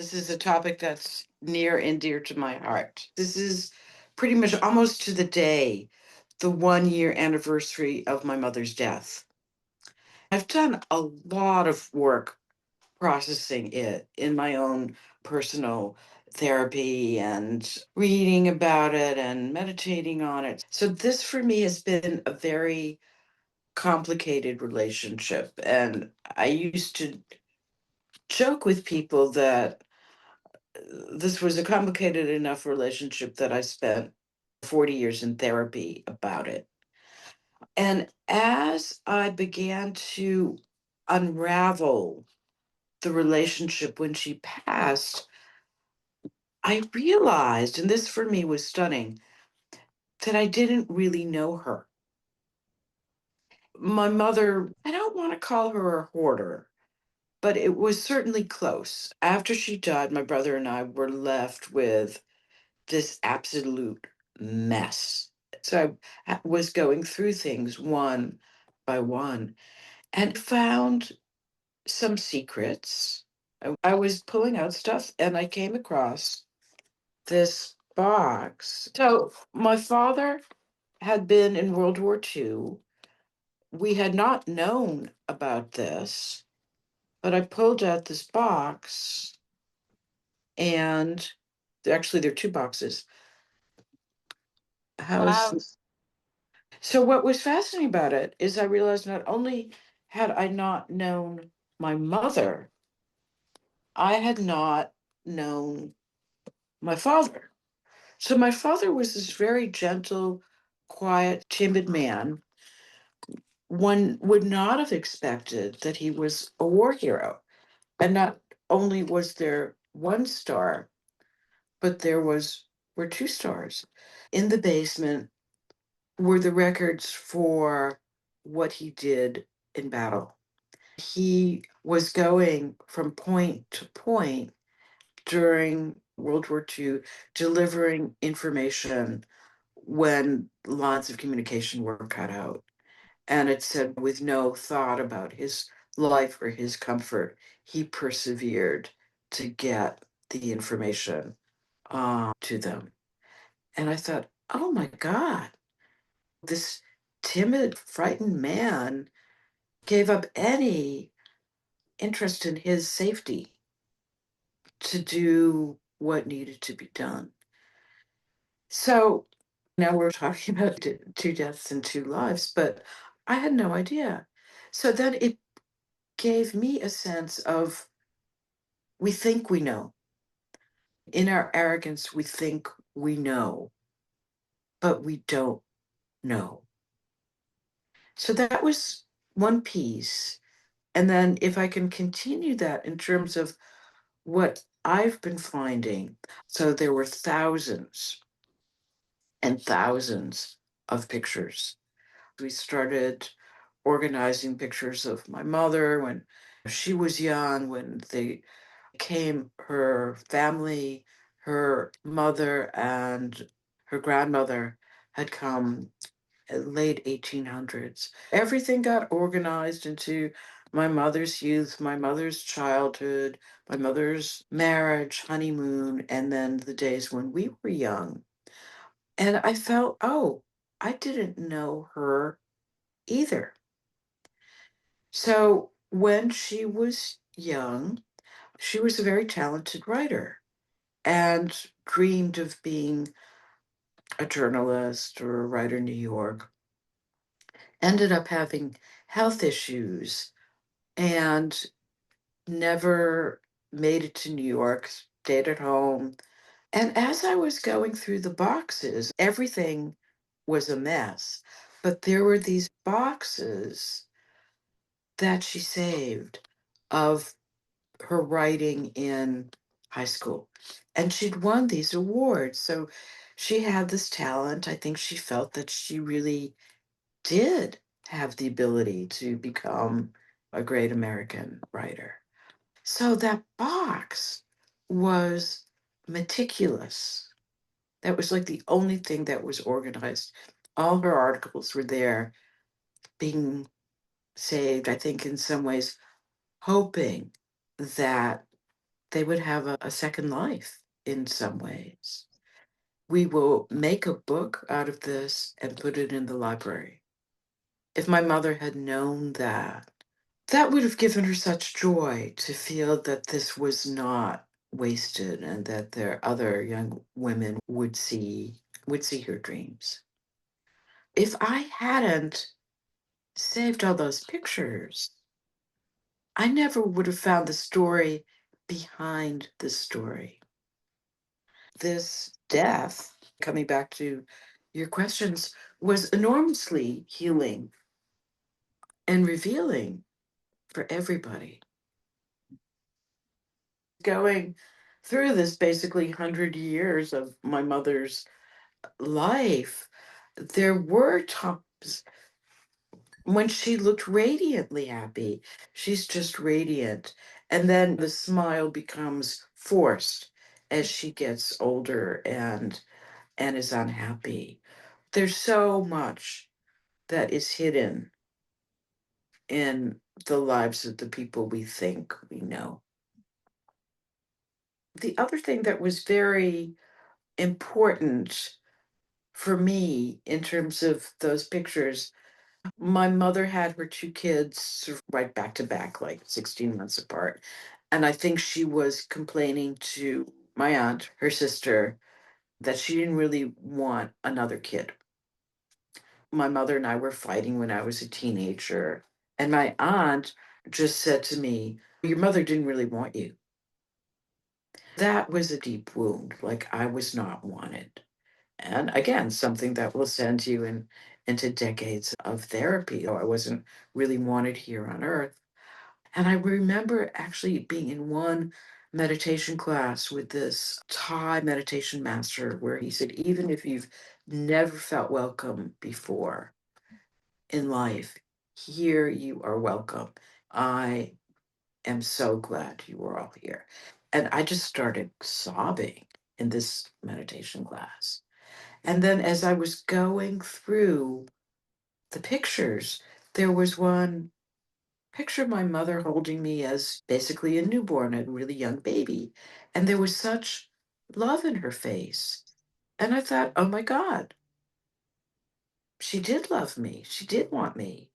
This is a topic that's near and dear to my heart. This is pretty much almost to the day, the 1 year anniversary of my mother's death. I've done a lot of work processing it in my own personal therapy and reading about it and meditating on it. So, this for me has been a very complicated relationship. And I used to joke with people that this was a complicated enough relationship that I spent 40 years in therapy about it. And as I began to unravel the relationship when she passed, I realized, and this for me was stunning, that I didn't really know her. My mother, I don't want to call her a hoarder, but it was certainly close. After she died, my brother and I were left with this absolute mess. So I was going through things one by one and found some secrets. I was pulling out stuff and I came across this box. So my father had been in World War II. We had not known about this, but I pulled out this box and actually there are two boxes. Wow. How's So what was fascinating about it is I realized not only had I not known my mother, I had not known my father. So my father was this very gentle, quiet, timid man. One would not have expected that he was a war hero. And not only was there one star, but were two stars. In the basement were the records for what he did in battle. He was going from point to point during World War II, delivering information when lines of communication were cut out. And it said, with no thought about his life or his comfort, he persevered to get the information to them. And I thought, oh my God, this timid, frightened man gave up any interest in his safety to do what needed to be done. So now we're talking about two deaths and two lives, but I had no idea. So then it gave me a sense of we think we know. In our arrogance, we think we know, but we don't know. So that was one piece. And then if I can continue that in terms of what I've been finding, so there were thousands and thousands of pictures. We started organizing pictures of my mother when she was young, when they came, her family, her mother and her grandmother had come late 1800s. Everything got organized into my mother's youth, my mother's childhood, my mother's marriage, honeymoon, and then the days when we were young. And I felt, oh, I didn't know her either. So when she was young, she was a very talented writer and dreamed of being a journalist or a writer in New York. Ended up having health issues and never made it to New York, stayed at home. And as I was going through the boxes, everything was a mess. But there were these boxes that she saved of her writing in high school. And she'd won these awards. So she had this talent. I think she felt that she really did have the ability to become a great American writer. So that box was meticulous. That was like the only thing that was organized. All her articles were there being saved, I think, in some ways, hoping that they would have a second life in some ways. We will make a book out of this and put it in the library. If my mother had known that, that would have given her such joy to feel that this was not wasted and that there other young women would see her dreams. If I hadn't saved all those pictures, I never would have found the story behind the story. This death, coming back to your questions, was enormously healing and revealing for everybody. Going through this basically 100 years of my mother's life, there were times when she looked radiantly happy. She's just radiant. And then the smile becomes forced as she gets older and is unhappy. There's so much that is hidden in the lives of the people we think we know. The other thing that was very important for me in terms of those pictures, my mother had her two kids right back to back, like 16 months apart. And I think she was complaining to my aunt, her sister, that she didn't really want another kid. My mother and I were fighting when I was a teenager. And my aunt just said to me, "Your mother didn't really want you." That was a deep wound. Like I was not wanted. And again, something that will send you into decades of therapy. I wasn't really wanted here on earth. And I remember actually being in one meditation class with this Thai meditation master where he said, even if you've never felt welcome before in life, here you are welcome. I am so glad you are all here. And I just started sobbing in this meditation class. And then as I was going through the pictures, there was one picture of my mother holding me as basically a newborn, a really young baby. And there was such love in her face. And I thought, oh my God, she did love me. She did want me.